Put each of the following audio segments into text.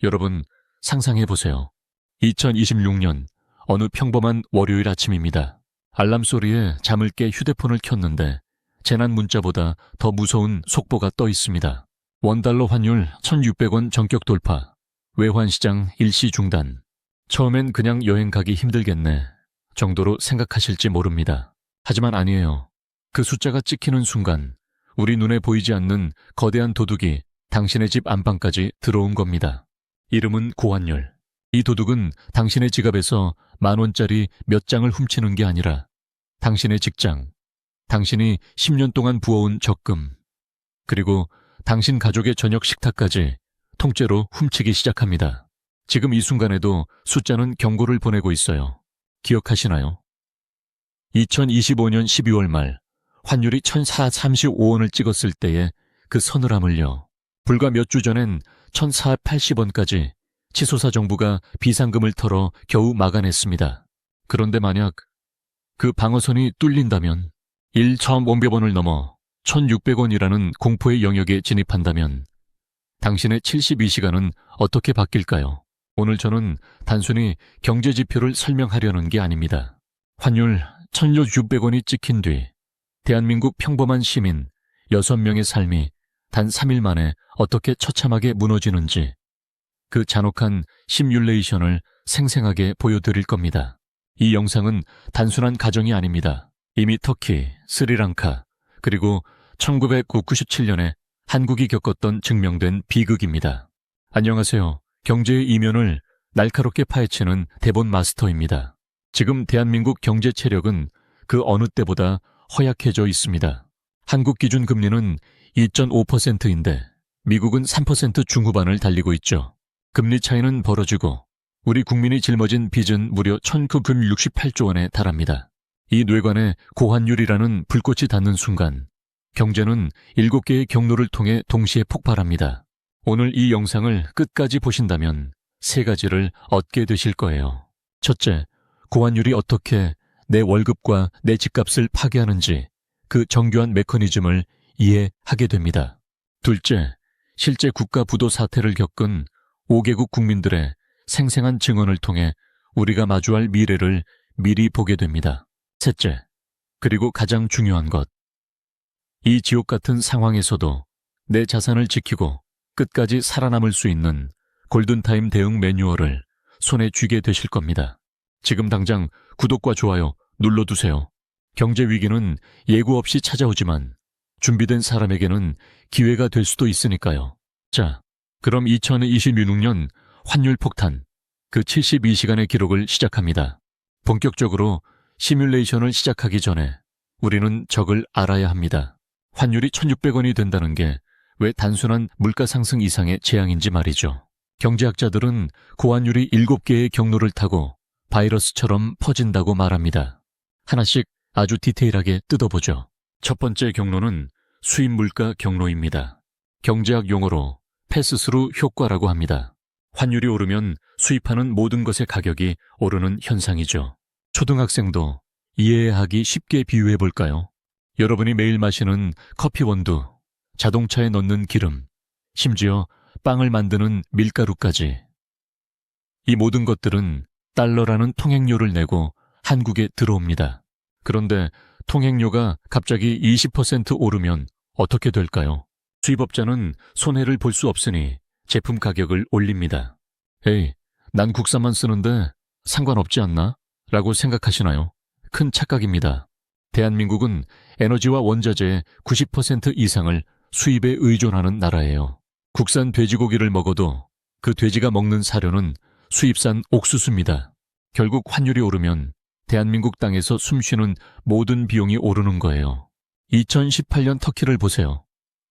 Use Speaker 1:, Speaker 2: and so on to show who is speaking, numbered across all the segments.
Speaker 1: 여러분, 상상해보세요. 2026년 어느 평범한 월요일 아침입니다. 알람 소리에 잠을 깨 휴대폰을 켰는데 재난 문자보다 더 무서운 속보가 떠 있습니다. 원달러 환율 1,600원 전격 돌파, 외환시장 일시 중단. 처음엔 그냥 여행 가기 힘들겠네 정도로 생각하실지 모릅니다. 하지만 아니에요. 그 숫자가 찍히는 순간 우리 눈에 보이지 않는 거대한 도둑이 당신의 집 안방까지 들어온 겁니다. 이름은 고환율. 이 도둑은 당신의 지갑에서 10,000원짜리 몇 장을 훔치는 게 아니라 당신의 직장, 당신이 10년 동안 부어온 적금, 그리고 당신 가족의 저녁 식탁까지 통째로 훔치기 시작합니다. 지금 이 순간에도 숫자는 경고를 보내고 있어요. 기억하시나요? 2025년 12월 말 환율이 1,435원을 찍었을 때의 그 서늘함을요. 불과 몇 주 전엔 1,480원까지 치솟아 정부가 비상금을 털어 겨우 막아냈습니다. 그런데 만약 그 방어선이 뚫린다면 1,500원을 넘어 1,600원이라는 공포의 영역에 진입한다면 당신의 72시간은 어떻게 바뀔까요? 오늘 저는 단순히 경제 지표를 설명하려는 게 아닙니다. 환율 1,600원이 찍힌 뒤 대한민국 평범한 시민 6명의 삶이 단 3일 만에 어떻게 처참하게 무너지는지 그 잔혹한 시뮬레이션을 생생하게 보여드릴 겁니다. 이 영상은 단순한 가정이 아닙니다. 이미 터키, 스리랑카, 그리고 1997년에 한국이 겪었던 증명된 비극입니다. 안녕하세요. 경제의 이면을 날카롭게 파헤치는 대본 마스터입니다. 지금 대한민국 경제 체력은 그 어느 때보다 허약해져 있습니다. 한국 기준 금리는 2.5%인데 미국은 3% 중후반을 달리고 있죠. 금리 차이는 벌어지고 우리 국민이 짊어진 빚은 무려 1,968조 원에 달합니다. 이 뇌관에 고환율이라는 불꽃이 닿는 순간 경제는 7개의 경로를 통해 동시에 폭발합니다. 오늘 이 영상을 끝까지 보신다면 3가지를 얻게 되실 거예요. 첫째, 고환율이 어떻게 내 월급과 내 집값을 파괴하는지 그 정교한 메커니즘을 이해하게 됩니다. 둘째, 실제 국가 부도 사태를 겪은 5개국 국민들의 생생한 증언을 통해 우리가 마주할 미래를 미리 보게 됩니다. 셋째, 그리고 가장 중요한 것. 이 지옥 같은 상황에서도 내 자산을 지키고 끝까지 살아남을 수 있는 골든타임 대응 매뉴얼을 손에 쥐게 되실 겁니다. 지금 당장 구독과 좋아요 눌러두세요. 경제 위기는 예고 없이 찾아오지만 준비된 사람에게는 기회가 될 수도 있으니까요. 자, 그럼 2026년 환율 폭탄, 그 72시간의 기록을 시작합니다. 본격적으로 시뮬레이션을 시작하기 전에 우리는 적을 알아야 합니다. 환율이 1,600원이 된다는 게 왜 단순한 물가 상승 이상의 재앙인지 말이죠. 경제학자들은 고환율이 7개의 경로를 타고 바이러스처럼 퍼진다고 말합니다. 하나씩 아주 디테일하게 뜯어보죠. 첫 번째 경로는 수입 물가 경로입니다. 경제학 용어로 패스스루 효과라고 합니다. 환율이 오르면 수입하는 모든 것의 가격이 오르는 현상이죠. 초등학생도 이해하기 쉽게 비유해 볼까요? 여러분이 매일 마시는 커피 원두, 자동차에 넣는 기름, 심지어 빵을 만드는 밀가루까지. 이 모든 것들은 달러라는 통행료를 내고 한국에 들어옵니다. 그런데 통행료가 갑자기 20% 오르면 어떻게 될까요? 수입업자는 손해를 볼 수 없으니 제품 가격을 올립니다. 에이, 난 국산만 쓰는데 상관없지 않나? 라고 생각하시나요? 큰 착각입니다. 대한민국은 에너지와 원자재의 90% 이상을 수입에 의존하는 나라예요. 국산 돼지고기를 먹어도 그 돼지가 먹는 사료는 수입산 옥수수입니다. 결국 환율이 오르면 대한민국 땅에서 숨쉬는 모든 비용이 오르는 거예요. 2018년 터키를 보세요.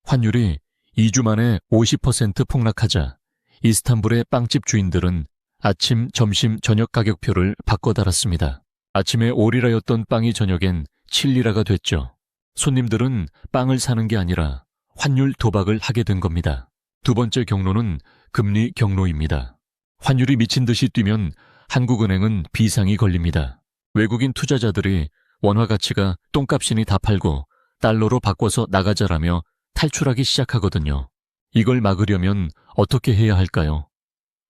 Speaker 1: 환율이 2주 만에 50% 폭락하자 이스탄불의 빵집 주인들은 아침, 점심, 저녁 가격표를 바꿔 달았습니다. 아침에 5리라였던 빵이 저녁엔 7리라가 됐죠. 손님들은 빵을 사는 게 아니라 환율 도박을 하게 된 겁니다. 두 번째 경로는 금리 경로입니다. 환율이 미친 듯이 뛰면 한국은행은 비상이 걸립니다. 외국인 투자자들이 원화 가치가 똥값이니 다 팔고 달러로 바꿔서 나가자라며 탈출하기 시작하거든요. 이걸 막으려면 어떻게 해야 할까요?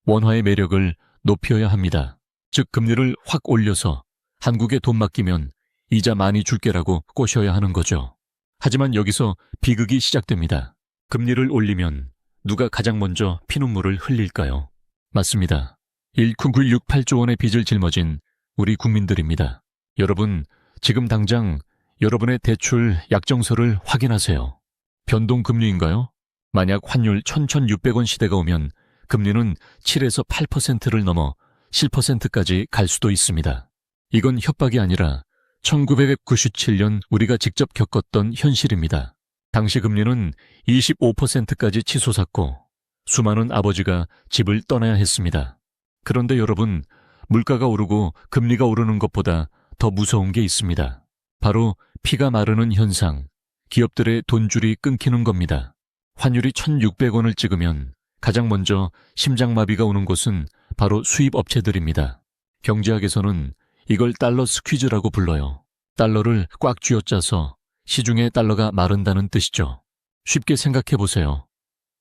Speaker 1: 원화의 매력을 높여야 합니다. 즉 금리를 확 올려서 한국에 돈 맡기면 이자 많이 줄게라고 꼬셔야 하는 거죠. 하지만 여기서 비극이 시작됩니다. 금리를 올리면 누가 가장 먼저 피눈물을 흘릴까요? 맞습니다. 1,968조 원의 빚을 짊어진 우리 국민들입니다. 여러분, 지금 당장 여러분의 대출 약정서를 확인하세요. 변동금리인가요? 만약 환율 1,600원 시대가 오면 금리는 7에서 8%를 넘어 7%까지 갈 수도 있습니다. 이건 협박이 아니라 1997년 우리가 직접 겪었던 현실입니다. 당시 금리는 25%까지 치솟았고 수많은 아버지가 집을 떠나야 했습니다. 그런데 여러분, 물가가 오르고 금리가 오르는 것보다 더 무서운 게 있습니다. 바로 피가 마르는 현상, 기업들의 돈줄이 끊기는 겁니다. 환율이 1,600원을 찍으면 가장 먼저 심장마비가 오는 곳은 바로 수입업체들입니다. 경제학에서는 이걸 달러 스퀴즈라고 불러요. 달러를 꽉 쥐어짜서 시중에 달러가 마른다는 뜻이죠. 쉽게 생각해 보세요.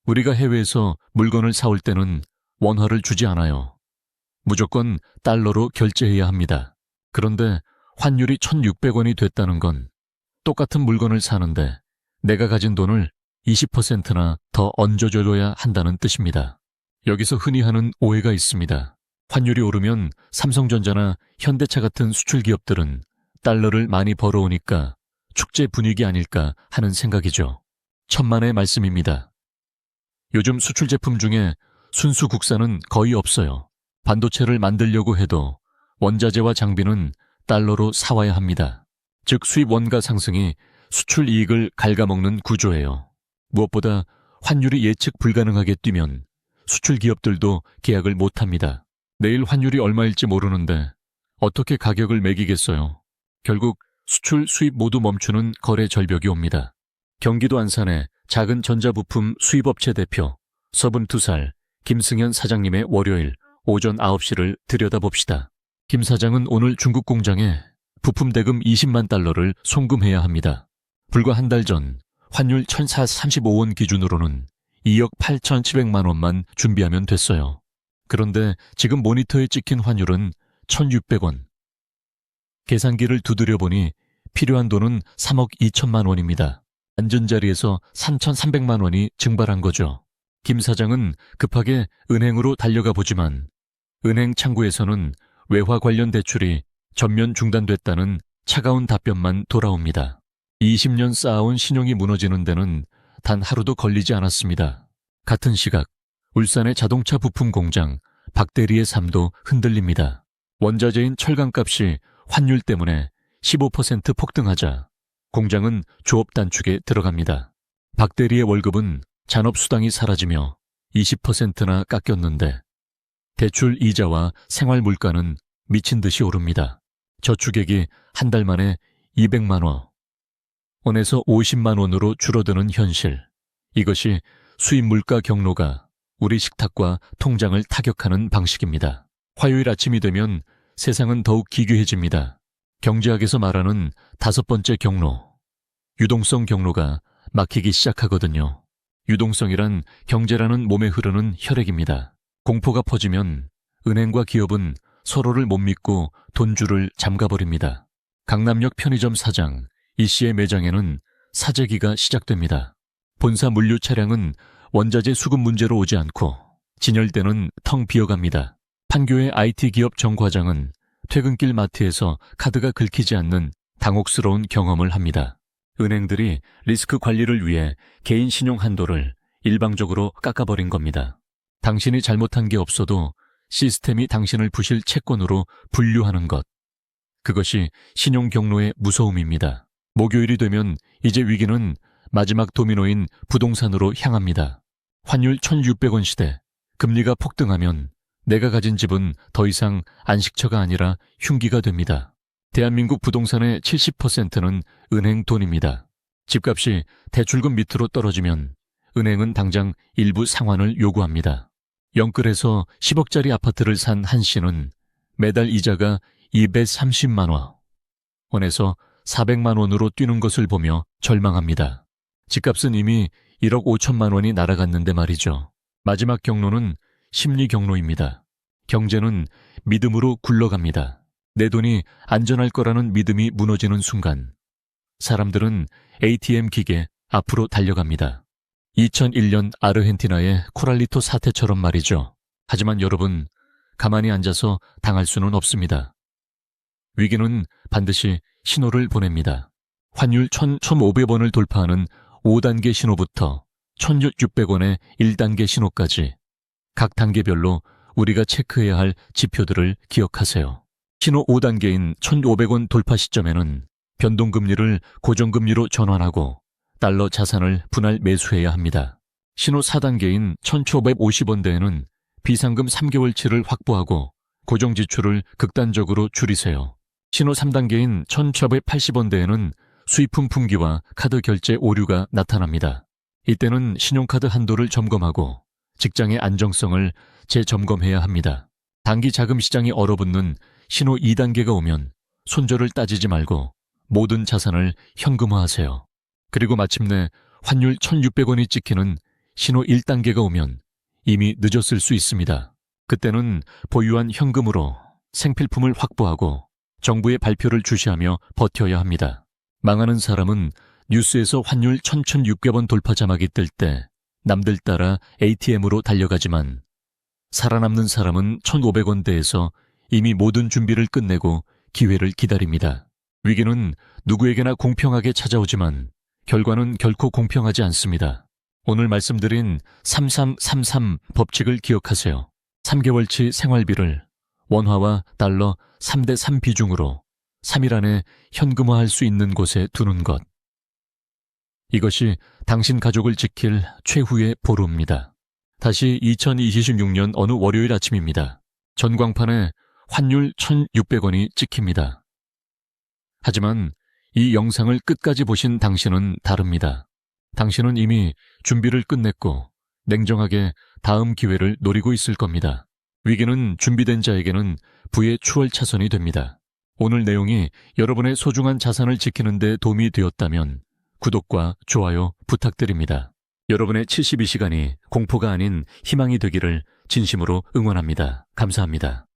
Speaker 1: 우리가 해외에서 물건을 사올 때는 원화를 주지 않아요. 무조건 달러로 결제해야 합니다. 그런데 환율이 1,600원이 됐다는 건 똑같은 물건을 사는데 내가 가진 돈을 20%나 더 얹어줘야 한다는 뜻입니다. 여기서 흔히 하는 오해가 있습니다. 환율이 오르면 삼성전자나 현대차 같은 수출 기업들은 달러를 많이 벌어오니까 축제 분위기 아닐까 하는 생각이죠. 천만의 말씀입니다. 요즘 수출 제품 중에 순수 국산은 거의 없어요. 반도체를 만들려고 해도 원자재와 장비는 달러로 사와야 합니다. 즉 수입 원가 상승이 수출 이익을 갉아먹는 구조예요. 무엇보다 환율이 예측 불가능하게 뛰면 수출 기업들도 계약을 못합니다. 내일 환율이 얼마일지 모르는데 어떻게 가격을 매기겠어요? 결국 수출, 수입 모두 멈추는 거래 절벽이 옵니다. 경기도 안산의 작은 전자부품 수입업체 대표 32살 김승현 사장님의 월요일 오전 9시를 들여다봅시다. 김 사장은 오늘 중국 공장에 부품 대금 20만 달러를 송금해야 합니다. 불과 한 달 전 환율 1,435원 기준으로는 2억 8,700만 원만 준비하면 됐어요. 그런데 지금 모니터에 찍힌 환율은 1,600원. 계산기를 두드려보니 필요한 돈은 3억 2천만 원입니다. 앉은 자리에서 3,300만 원이 증발한 거죠. 김 사장은 급하게 은행으로 달려가 보지만 은행 창구에서는 외화 관련 대출이 전면 중단됐다는 차가운 답변만 돌아옵니다. 20년 쌓아온 신용이 무너지는 데는 단 하루도 걸리지 않았습니다. 같은 시각 울산의 자동차 부품 공장 박대리의 삶도 흔들립니다. 원자재인 철강값이 환율 때문에 15% 폭등하자 공장은 조업 단축에 들어갑니다. 박대리의 월급은 잔업수당이 사라지며 20%나 깎였는데 대출 이자와 생활 물가는 미친 듯이 오릅니다. 저축액이 한 달 만에 200만 원에서 50만 원으로 줄어드는 현실. 이것이 수입 물가 경로가 우리 식탁과 통장을 타격하는 방식입니다. 화요일 아침이 되면 세상은 더욱 기괴해집니다. 경제학에서 말하는 5번째 경로, 유동성 경로가 막히기 시작하거든요. 유동성이란 경제라는 몸에 흐르는 혈액입니다. 공포가 퍼지면 은행과 기업은 서로를 못 믿고 돈줄을 잠가버립니다. 강남역 편의점 사장 이 씨의 매장에는 사재기가 시작됩니다. 본사 물류 차량은 원자재 수급 문제로 오지 않고 진열대는 텅 비어갑니다. 판교의 IT 기업 정 과장은 퇴근길 마트에서 카드가 긁히지 않는 당혹스러운 경험을 합니다. 은행들이 리스크 관리를 위해 개인 신용 한도를 일방적으로 깎아버린 겁니다. 당신이 잘못한 게 없어도 시스템이 당신을 부실 채권으로 분류하는 것. 그것이 신용 경로의 무서움입니다. 목요일이 되면 이제 위기는 마지막 도미노인 부동산으로 향합니다. 환율 1,600원 시대, 금리가 폭등하면 내가 가진 집은 더 이상 안식처가 아니라 흉기가 됩니다. 대한민국 부동산의 70%는 은행 돈입니다. 집값이 대출금 밑으로 떨어지면 은행은 당장 일부 상환을 요구합니다. 영끌에서 10억짜리 아파트를 산 한 씨는 매달 이자가 230만 원에서 400만 원으로 뛰는 것을 보며 절망합니다. 집값은 이미 1억 5천만 원이 날아갔는데 말이죠. 마지막 경로는 심리 경로입니다. 경제는 믿음으로 굴러갑니다. 내 돈이 안전할 거라는 믿음이 무너지는 순간 사람들은 ATM 기계 앞으로 달려갑니다. 2001년 아르헨티나의 코랄리토 사태처럼 말이죠. 하지만 여러분, 가만히 앉아서 당할 수는 없습니다. 위기는 반드시 신호를 보냅니다. 환율 1,500원을 돌파하는 5단계 신호부터 1,600원의 1단계 신호까지 각 단계별로 우리가 체크해야 할 지표들을 기억하세요. 신호 5단계인 1,500원 돌파 시점에는 변동금리를 고정금리로 전환하고 달러 자산을 분할 매수해야 합니다. 신호 4단계인 1,550원대에는 비상금 3개월치를 확보하고 고정지출을 극단적으로 줄이세요. 신호 3단계인 1,780원대에는 수입품 품귀와 카드 결제 오류가 나타납니다. 이때는 신용카드 한도를 점검하고 직장의 안정성을 재점검해야 합니다. 단기 자금 시장이 얼어붙는 신호 2단계가 오면 손절을 따지지 말고 모든 자산을 현금화하세요. 그리고 마침내 환율 1,600원이 찍히는 신호 1단계가 오면 이미 늦었을 수 있습니다. 그때는 보유한 현금으로 생필품을 확보하고 정부의 발표를 주시하며 버텨야 합니다. 망하는 사람은 뉴스에서 환율 1,600원 돌파 자막이 뜰 때 남들 따라 ATM으로 달려가지만 살아남는 사람은 1,500원대에서 이미 모든 준비를 끝내고 기회를 기다립니다. 위기는 누구에게나 공평하게 찾아오지만 결과는 결코 공평하지 않습니다. 오늘 말씀드린 3333 법칙을 기억하세요. 3개월치 생활비를 원화와 달러 3대3 비중으로 3일 안에 현금화할 수 있는 곳에 두는 것. 이것이 당신 가족을 지킬 최후의 보루입니다. 다시 2026년 어느 월요일 아침입니다. 전광판에 환율 1,600원이 찍힙니다. 하지만 이 영상을 끝까지 보신 당신은 다릅니다. 당신은 이미 준비를 끝냈고 냉정하게 다음 기회를 노리고 있을 겁니다. 위기는 준비된 자에게는 부의 추월 차선이 됩니다. 오늘 내용이 여러분의 소중한 자산을 지키는 데 도움이 되었다면 구독과 좋아요 부탁드립니다. 여러분의 72시간이 공포가 아닌 희망이 되기를 진심으로 응원합니다. 감사합니다.